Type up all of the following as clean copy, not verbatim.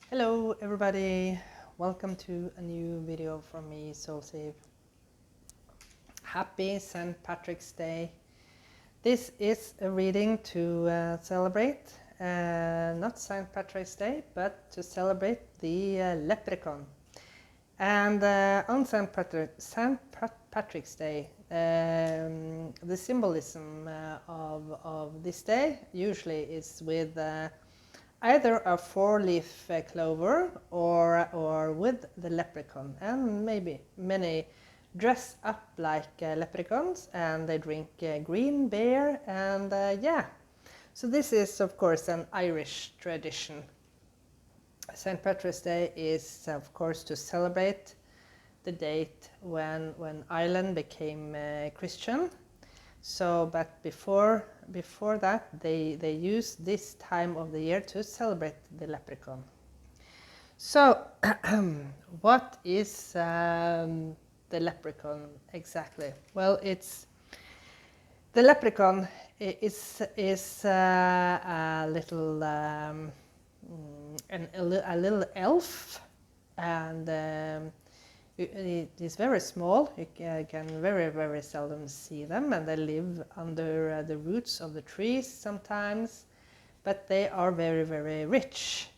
Hello everybody, welcome to a new video from me, SoulSave. Happy St. Patrick's Day. This is a reading to celebrate, not St. Patrick's Day, but to celebrate the Leprechaun. And on St. Patrick's Day, the symbolism of this day usually is with either a four-leaf clover or with the leprechaun, and maybe many dress up like leprechauns and they drink green beer, and yeah. So this is of course an Irish tradition. St. Patrick's Day is of course to celebrate the date when Ireland became Christian. So, but before that, they used this time of the year to celebrate the leprechaun. So, what is the leprechaun exactly? Well, the leprechaun is a little a little elf, and it is very small. You can very seldom see them, and they live under the roots of the trees sometimes, but they are very rich,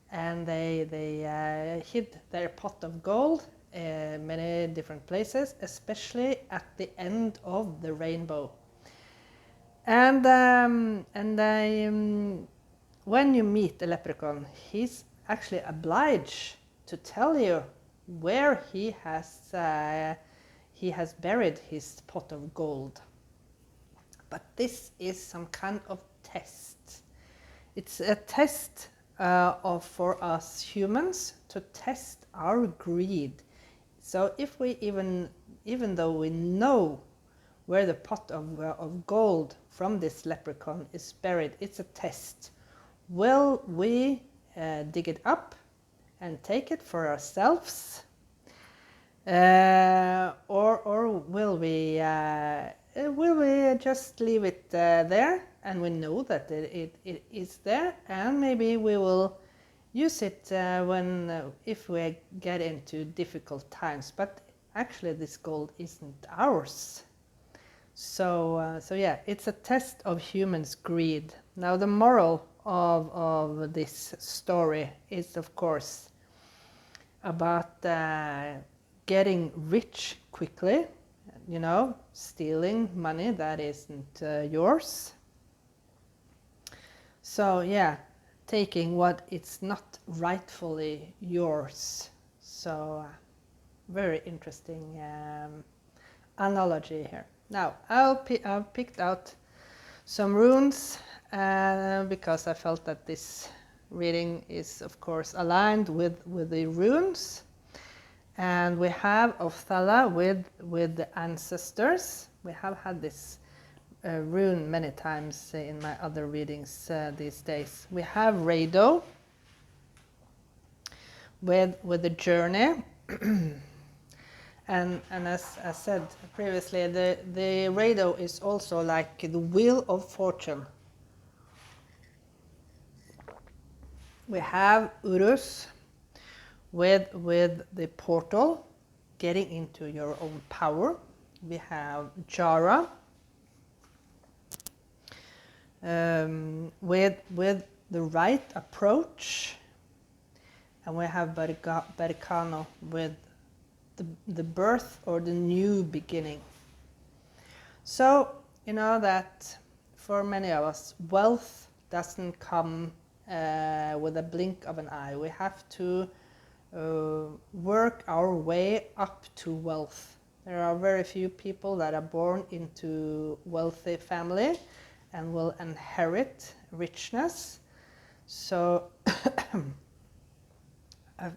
and they hid their pot of gold many different places, especially at the end of the rainbow. And when you meet a leprechaun, he's actually obliged to tell you where he has buried his pot of gold. But this is some kind of test. It's a test for us humans to test our greed. So if we even though we know where the pot of gold from this leprechaun is buried, it's a test. Will we dig it up and take it for ourselves, or will we just leave it there, and we know that it is there, and maybe we will use it if we get into difficult times, but actually this gold isn't ours. So yeah, it's a test of humans' greed. Now the moral of this story is of course about getting rich quickly, stealing money that isn't yours. So yeah, taking what it's not rightfully yours. So very interesting analogy here. Now I've picked out some runes because I felt that this reading is of course aligned with the runes, and we have Othala with the ancestors. We have had this rune many times in my other readings these days. We have Rado with the journey. And as I said previously, the Rado is also like the wheel of fortune. We have Urus with the portal, getting into your own power. We have Jara with the right approach, and we have Berkano with the birth or the new beginning. So you know that for many of us, wealth doesn't come with a blink of an eye. We have to work our way up to wealth. There are very few people that are born into wealthy family and will inherit richness. So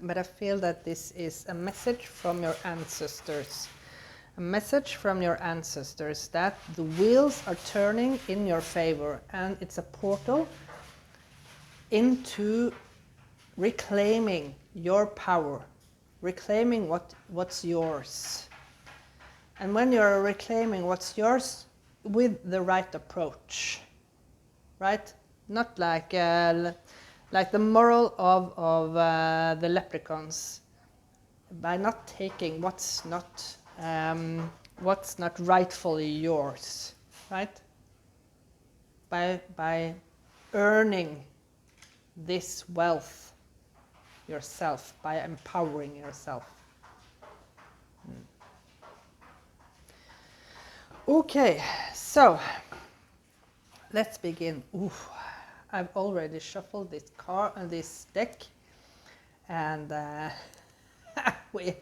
but I feel that this is a message from your ancestors. A message from your ancestors that the wheels are turning in your favor, and it's a portal into reclaiming your power, reclaiming what's yours. And when you're reclaiming what's yours with the right approach, right? Not like like the moral of the leprechauns, by not taking what's not rightfully yours, right? By earning this wealth yourself, by empowering yourself. Okay, so let's begin. Ooh, I've already shuffled this deck, and we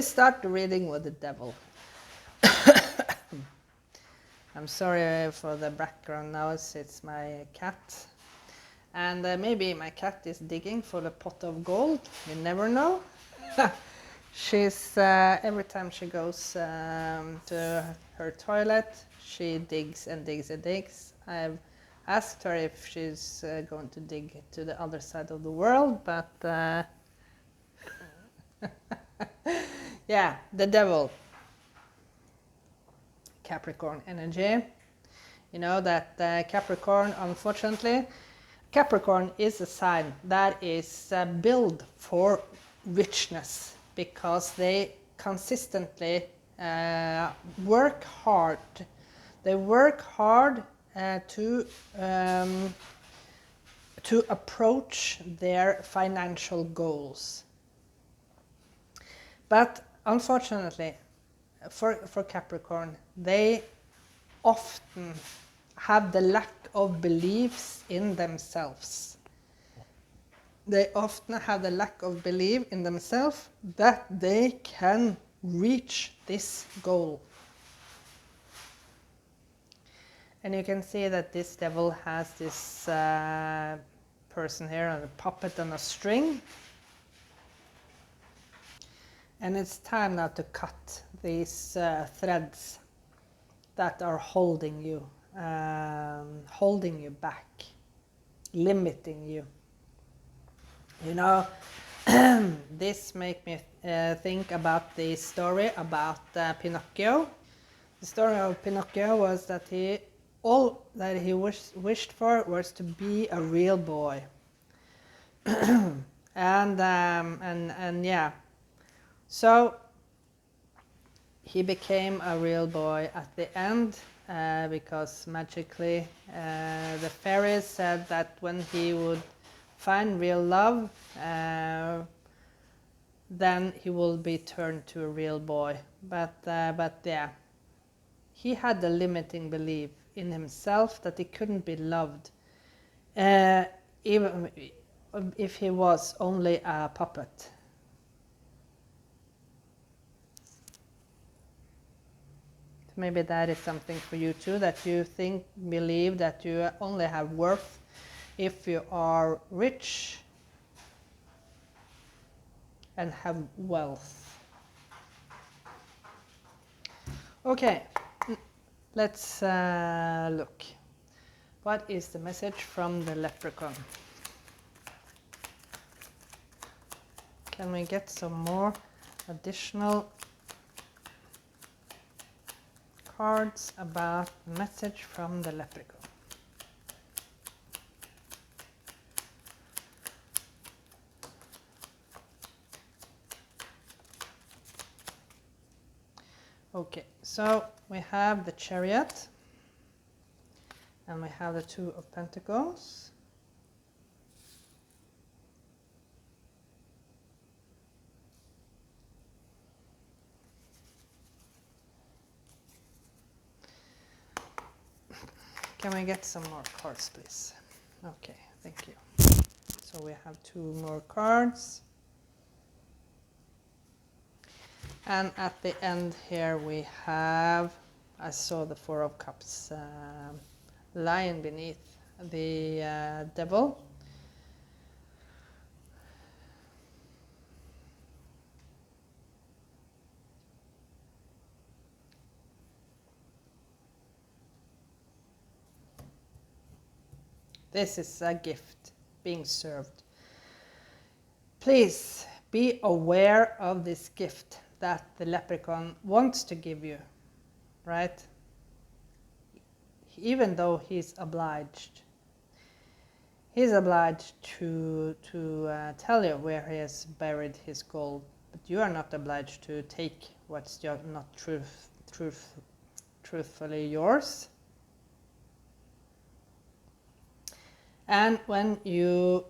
start the reading with the devil. I'm sorry for the background noise, it's my cat. And maybe my cat is digging for the pot of gold, you never know. She's, every time she goes to her toilet, she digs and digs and digs. I've asked her if she's going to dig to the other side of the world, but yeah, the devil. Capricorn energy. You know that Capricorn, unfortunately, Capricorn is a sign that is built for richness, because they consistently work hard. They work hard to approach their financial goals. But unfortunately, for Capricorn, they often have the lack of beliefs in themselves. They often have the lack of belief in themselves that they can reach this goal. And you can see that this devil has this person here, a puppet on a string. And it's time now to cut these threads that are holding you back, limiting you. You know, this makes me think about the story about Pinocchio. The story of Pinocchio was that all that he wished for was to be a real boy. and yeah, so he became a real boy at the end, because magically the fairies said that when he would find real love, then he will be turned to a real boy. But yeah, he had a limiting belief in himself that he couldn't be loved, even if he was only a puppet. Maybe that is something for you too, that you believe that you only have worth if you are rich and have wealth. Okay, let's look. What is the message from the leprechaun? Can we get some more additional cards about the message from the leprechaun? Okay, so we have the Chariot, and we have the Two of Pentacles. Can we get some more cards, please? Okay, thank you. So we have 2 more cards. And at the end here we have, I saw the 4 of Cups lying beneath the devil. This is a gift being served. Please be aware of this gift that the leprechaun wants to give you, right? Even though he's obliged. he's obliged to tell you where he has buried his gold, but you are not obliged to take what's not truthfully yours. And when you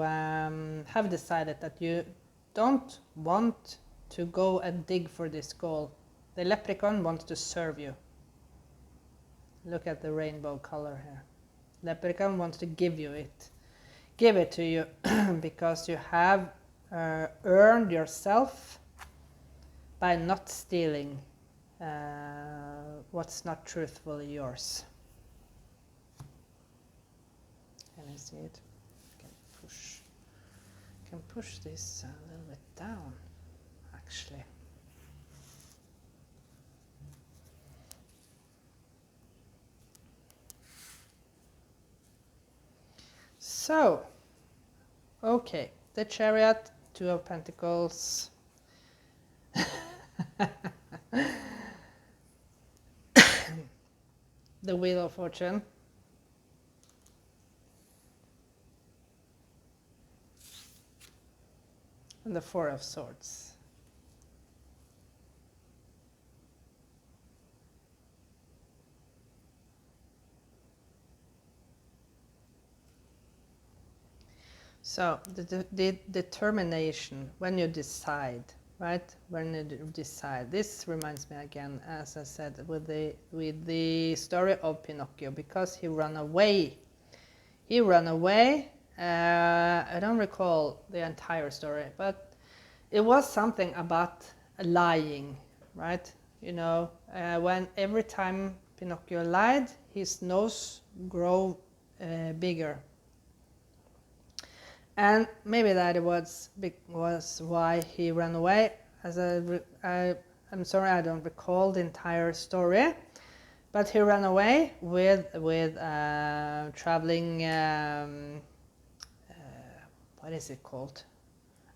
have decided that you don't want to go and dig for this gold, the leprechaun wants to serve you. Look at the rainbow color here. Leprechaun wants to give it to you because you have earned yourself by not stealing what's not truthfully yours. Can you see it? Can push this a little bit down, actually. So, okay, the Chariot, Two of Pentacles. The Wheel of Fortune. And the Four of Swords. So the determination, when you decide, right? When you decide. This reminds me again, as I said, with the story of Pinocchio, because he ran away. He ran away. I don't recall the entire story, but it was something about lying, right? You know, when every time Pinocchio lied, his nose grew bigger. And maybe that was why he ran away. I'm sorry, I don't recall the entire story, but he ran away with traveling. What is it called?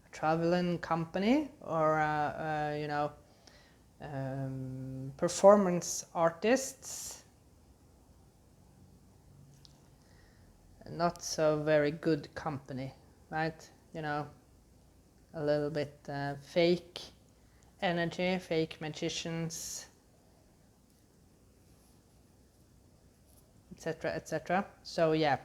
A traveling company, or you know, performance artists. Not so very good company. Right, you know, a little bit fake energy, fake magicians, etc., etc. So yeah,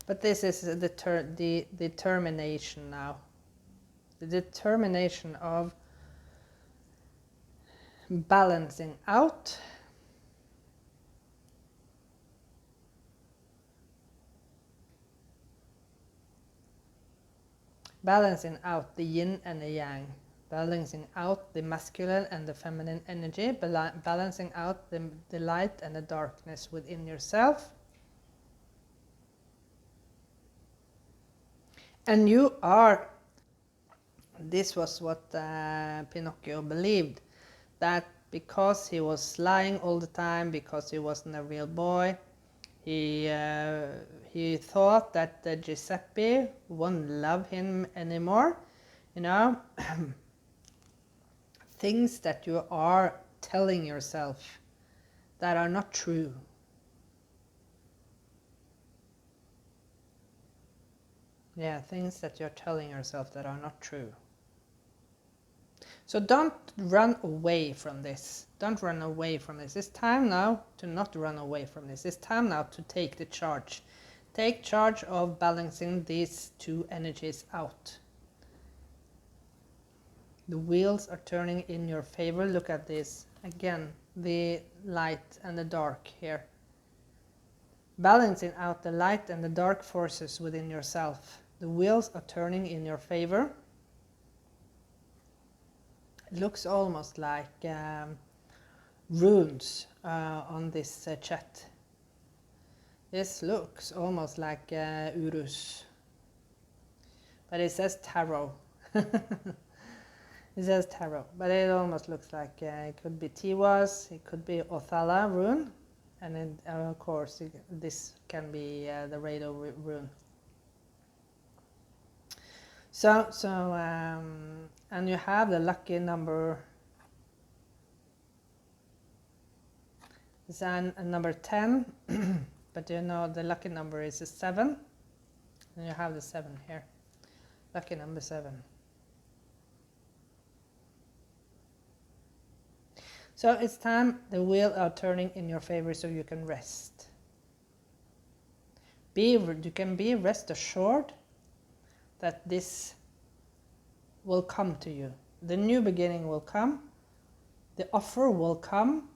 but this is the determination now, the determination of balancing out. Balancing out the yin and the yang, balancing out the masculine and the feminine energy, balancing out the light and the darkness within yourself. And you are, this was what Pinocchio believed, that because he was lying all the time, because he wasn't a real boy, he thought that Giuseppe won't love him anymore. You know, things that you are telling yourself that are not true. Yeah, things that you're telling yourself that are not true. So don't run away from this. Don't run away from this. It's time now to not run away from this. It's time now to take the charge. Take charge of balancing these two energies out. The wheels are turning in your favor. Look at this. Again, the light and the dark here. Balancing out the light and the dark forces within yourself. The wheels are turning in your favor. It looks almost like runes on this chat. This looks almost like Urus, but it says tarot. It says tarot, but it almost looks like it could be Tiwas, it could be Othala rune, and then, of course this can be the Rado rune. So and you have the lucky number, number 10, but you know the lucky number is a 7, and you have the 7 here. Lucky number 7. So it's time the wheel are turning in your favor so you can rest. You can be rest assured that this will come to you. The new beginning will come. The offer will come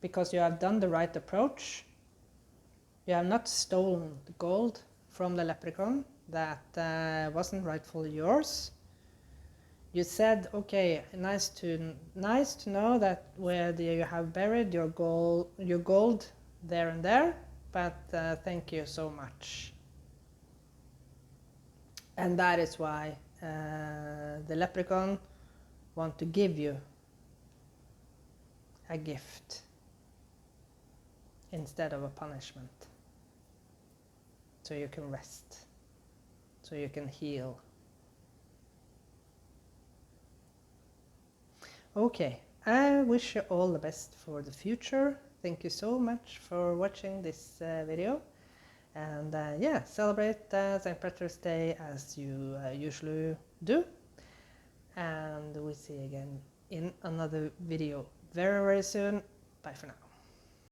because you have done the right approach. You have not stolen the gold from the leprechaun that wasn't rightfully yours. You said, okay, nice to know that where you have buried your gold there and there, but thank you so much. And that is why the leprechaun want to give you a gift instead of a punishment, so you can rest, so you can heal. Okay, I wish you all the best for the future. Thank you so much for watching this video. And yeah, celebrate St. Patrick's Day as you usually do. And we see you again in another video very, very soon. Bye for now.